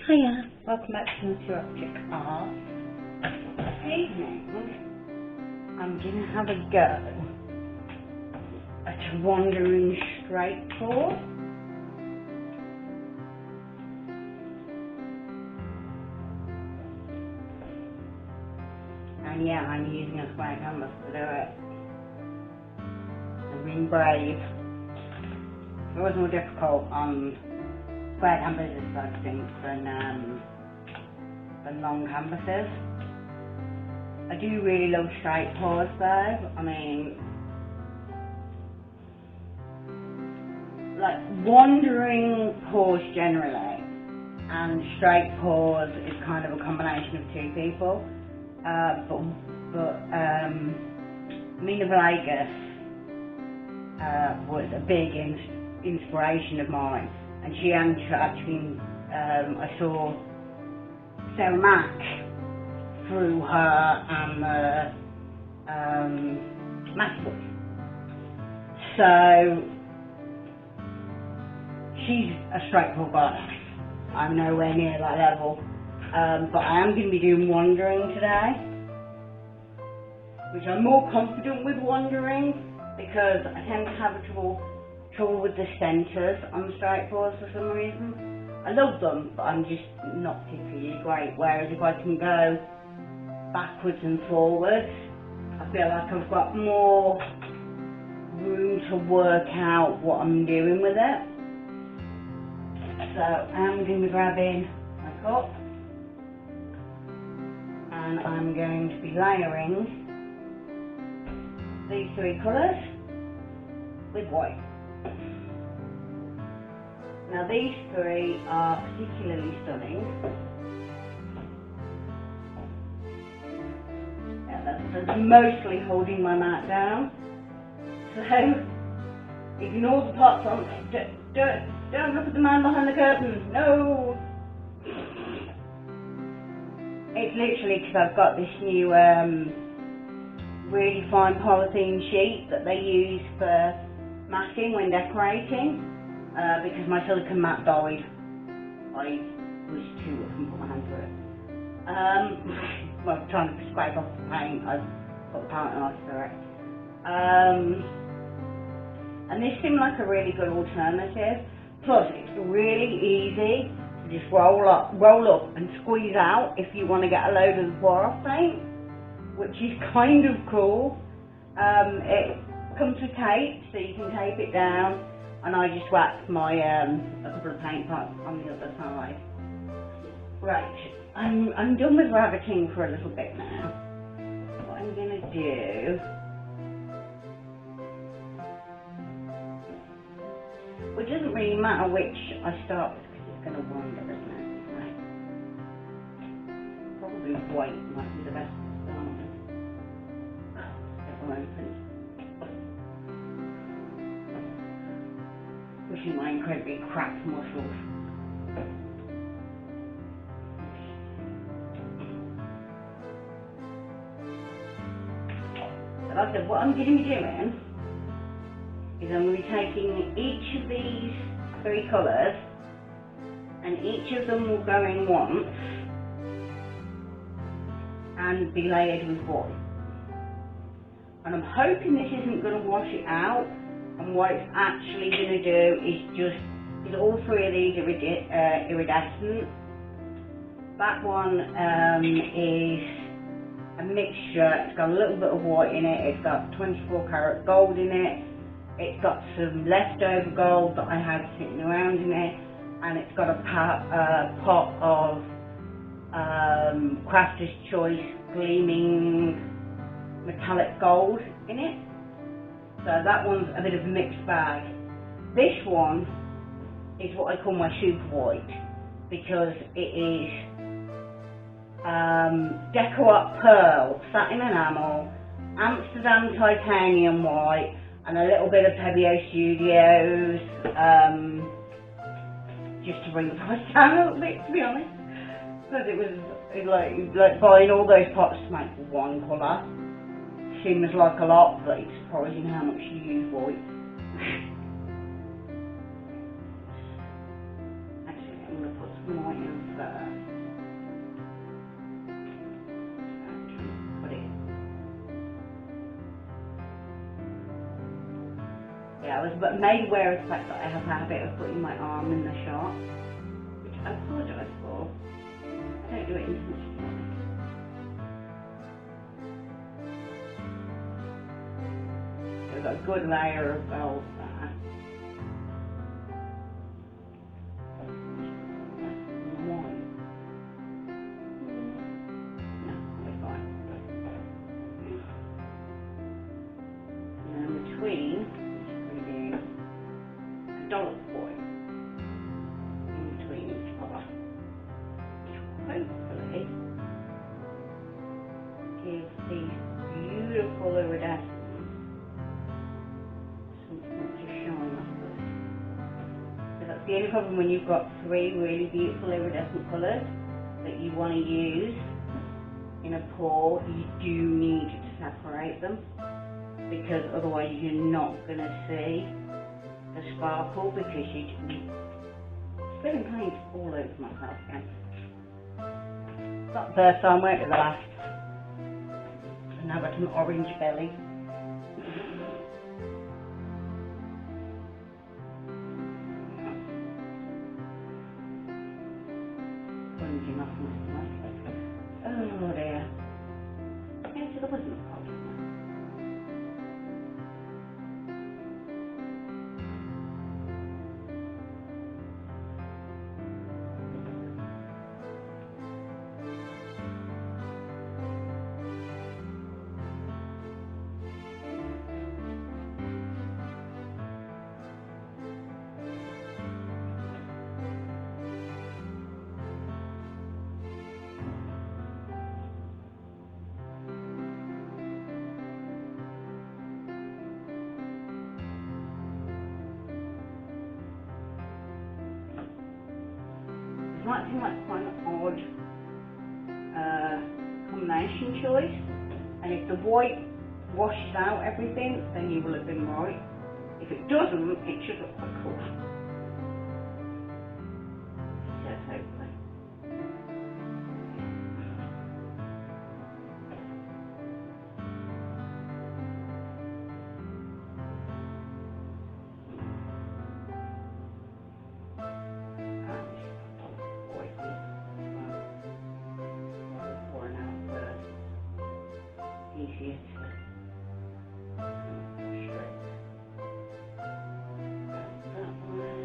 Hiya. Welcome back to Striaght Art. This evening, I'm going to have a go at a wandering straight cord. And yeah, I'm using a square canvas to do it. I'm being brave. It was more difficult on square canvases, I think, than long canvases. I do really love straight pours though. I mean, like wandering pours generally and straight pours is kind of a combination of two people. But Mina Vegas was a big inspiration of mine, and she actually I saw Sarah Mack through her and Maxwell. So she's a straight pour goddess. I'm nowhere near that level. But I am going to be doing wandering today, which I'm more confident with wandering because I tend to have trouble with the centres on straight pours for some reason. I love them, but I'm just not particularly great. Whereas if I can go backwards and forwards, I feel like I've got more room to work out what I'm doing with it. So I'm going to be grabbing my cup. And I'm going to be layering these three colours with white. Now these three are particularly stunning. Yeah, that's mostly holding my mat down. So ignore the pots on. Don't look at the man behind the curtain. No. It's literally because I've got this new really fine polythene sheet that they use for matting when decorating, because my silicone mat died. I was too rough and put my hand through it. Well, trying to scrape off the paint, I put the paint on through it. And this seemed like a really good alternative. Plus, it's really easy. Just roll up and squeeze out if you want to get a load of the pour-off paint, which is kind of cool. It comes with tape, so you can tape it down, and I just whacked my a couple of paint pots on the other side. Right, I'm done with rabbiting for a little bit now. What I'm going to do, well, it doesn't really matter which I start with, going to wander, isn't it? Right. Probably white might be the best starter. It will open. Pushing my incredibly cracked muscles. So like I said, what I'm going to be doing is I'm going to be taking each of these three colours, and each of them will go in once and be layered with white. And I'm hoping this isn't going to wash it out, and what it's actually going to do is all three of these are iridescent. That one is a mixture. It's got a little bit of white in it, it's got 24 karat gold in it, it's got some leftover gold that I had sitting around in it, and it's got a pot of Crafter's Choice gleaming metallic gold in it. So that one's a bit of a mixed bag. This one is what I call my super white, because it is Deco Up Pearl, Satin Enamel, Amsterdam Titanium White, and a little bit of Pebeo Studios, just to bring the price down a little bit, to be honest, because it was like buying all those pots to make one colour seems like a lot, but it's surprising how much you use white. Actually, I'm going to put some white in first. hours, but made aware of the fact that I have a habit of putting my arm in the shot, which I apologise for. I don't do it intentionally. So we've got a good layer of gold there. Between, we're doing a dollar coin in between each colour, which hopefully gives these beautiful iridescence something to shine off of. So that's the only problem when you've got three really beautiful iridescent colours that you want to use in a pour. You do need to separate them, because otherwise you're not going to see the sparkle, because you're spilling paint all over myself again. Not the first time, won't it, the last. And now I've got an orange belly. Sponging off my stomach. Oh dear. Yeah, so there wasn't a problem. Might seem like quite an odd combination choice, and if the white washes out everything, then you will have been right. If it doesn't, it should look quite cool. Yes, hopefully. Easier to straight that way.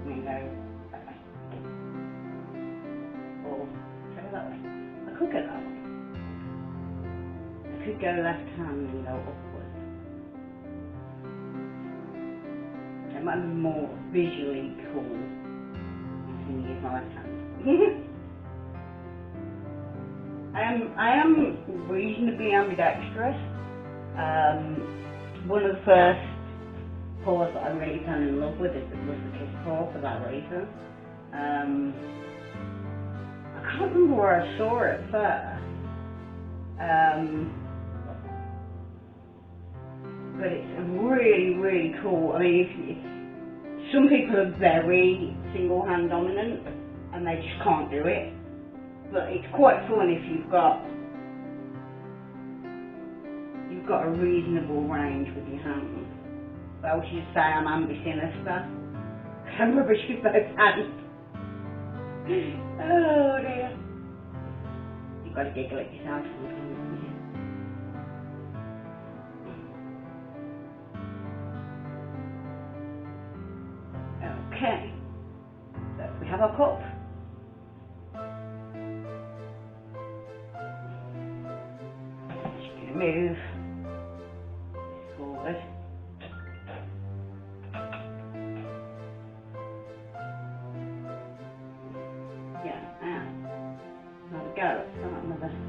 We go that way. Or go that way. I could go that way. I could go left hand and go upwards. It might be more visually cool if you use my left hand. I am reasonably ambidextrous. One of the first pours that I really fell in love with was the kiss pour, for that reason. I can't remember where I saw it first, but it's really, really cool. I mean, some people are very single hand dominant and they just can't do it. But it's quite fun if you've got a reasonable range with your hands. But I would just say I'm ambisinister. I'm rubbish with both hands. Oh dear. You've got to giggle at yourself sometimes, haven't you? Okay. So we have our cup. Move this forward. Yeah, now have a go at starting with this hand.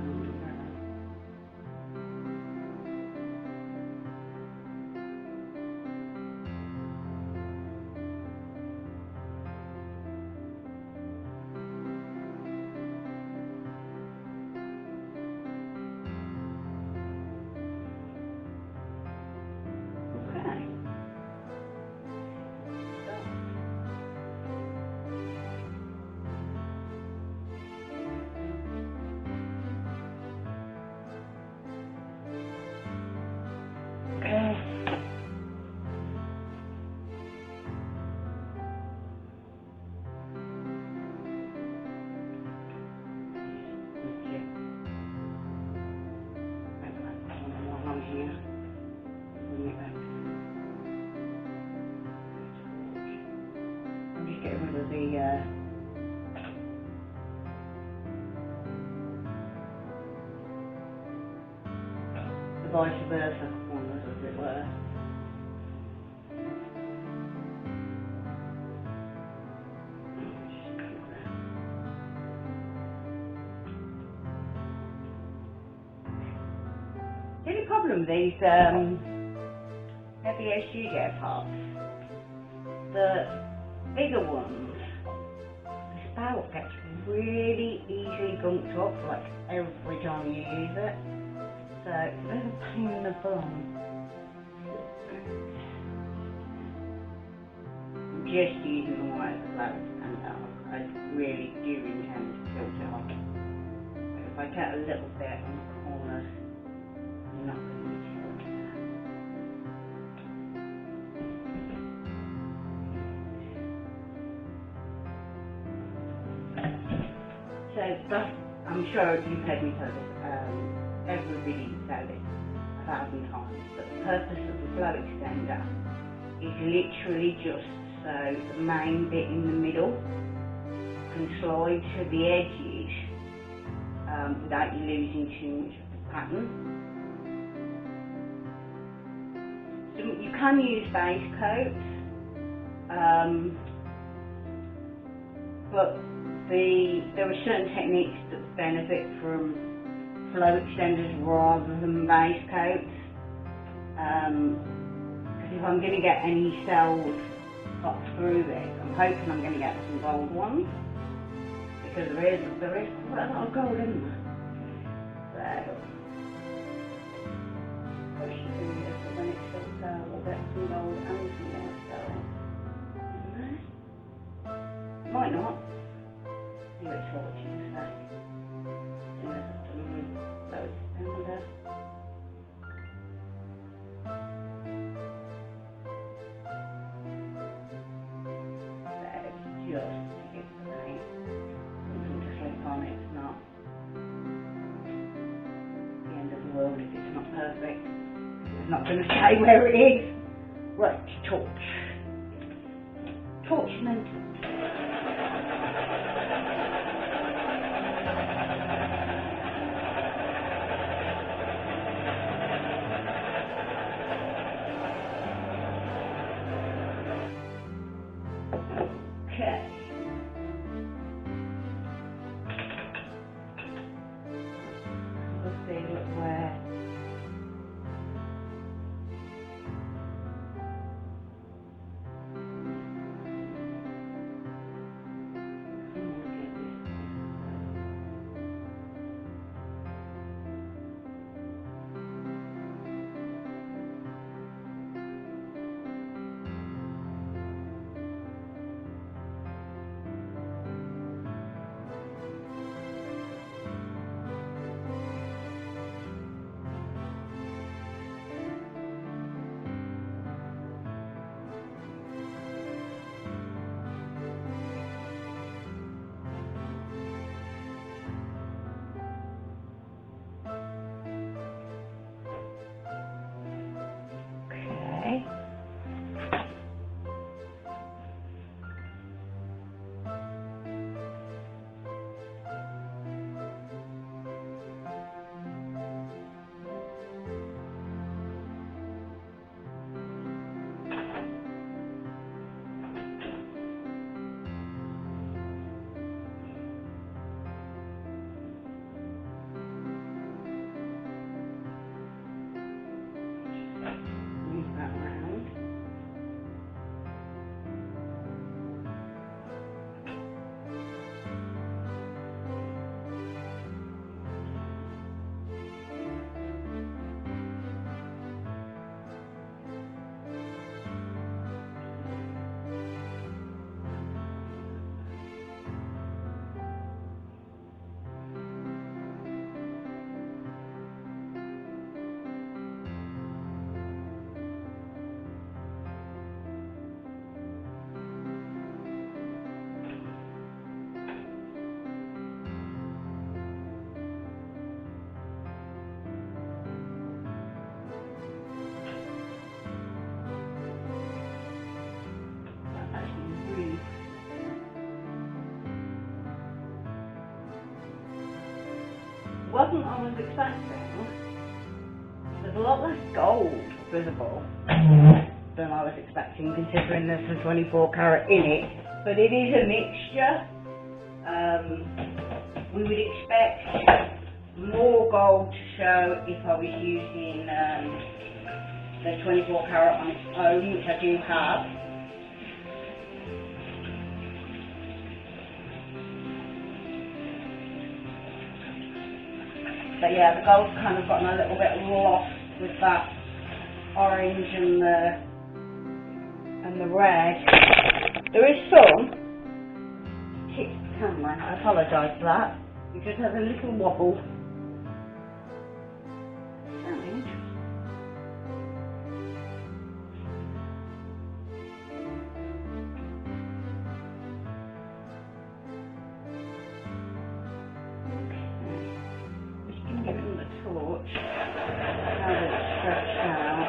just get rid of the vice versa corners, as it were. The only problem with these heavier studio parts, the bigger ones, the spout gets really easily gunked up like every time you use it. So it's a bit of a pain in the bum. I'm just using the white float and I really do intend to tilt it off. But if I get a little bit on the corners, I'm not going to be tilted. So that's, I'm sure you've heard me say this. Everybody said it 1,000 times, but the purpose of the flow extender is literally just so the main bit in the middle can slide to the edges without you losing too much of the pattern. So you can use base coats, but there are certain techniques that benefit from flow extenders rather than base coats, because if I'm going to get any cells up through this, I'm hoping I'm going to get some gold ones, because there is quite a lot of gold in there. So push through this, and when it shuts out we'll get some gold and some white cells in there. Might not. See what it's watching a sec. Just to get the paint. Something to slip on, it's not the end of the world if it's not perfect. It's not going to stay where it is. Right, torch. Torch and then torch. Okay. Let's see where. wasn't what I was expecting. There's a lot less gold visible than I was expecting, considering there's some 24 carat in it, but it is a mixture. We would expect more gold to show if I was using the 24 carat on its own, which I do have. But yeah, the gold's kind of gotten a little bit lost with that orange and the red. There is some. Hit the camera. I apologise for that. It just has a little wobble. Give him the torch. Now that it's stretched out.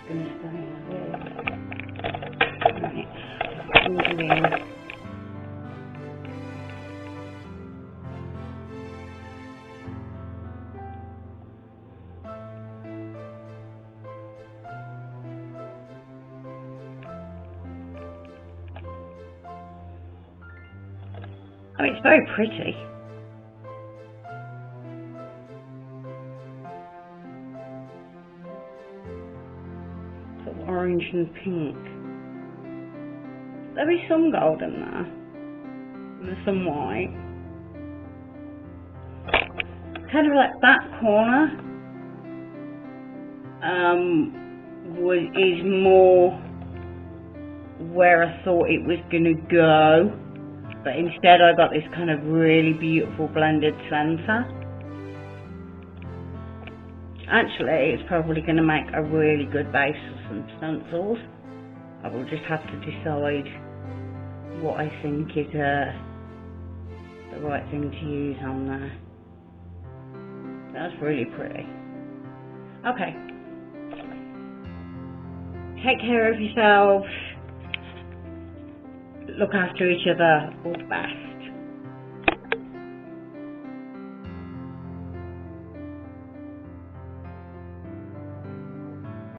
Going to stay like this. Right. I mean, it's very pretty. Orange and pink. There is some gold in there. And there's some white. Kind of like that corner is more where I thought it was gonna go, but instead I got this kind of really beautiful blended centre. Actually, it's probably going to make a really good base for some stencils. I will just have to decide what I think is the right thing to use on there. That's really pretty. Okay. Take care of yourselves. Look after each other. All the best.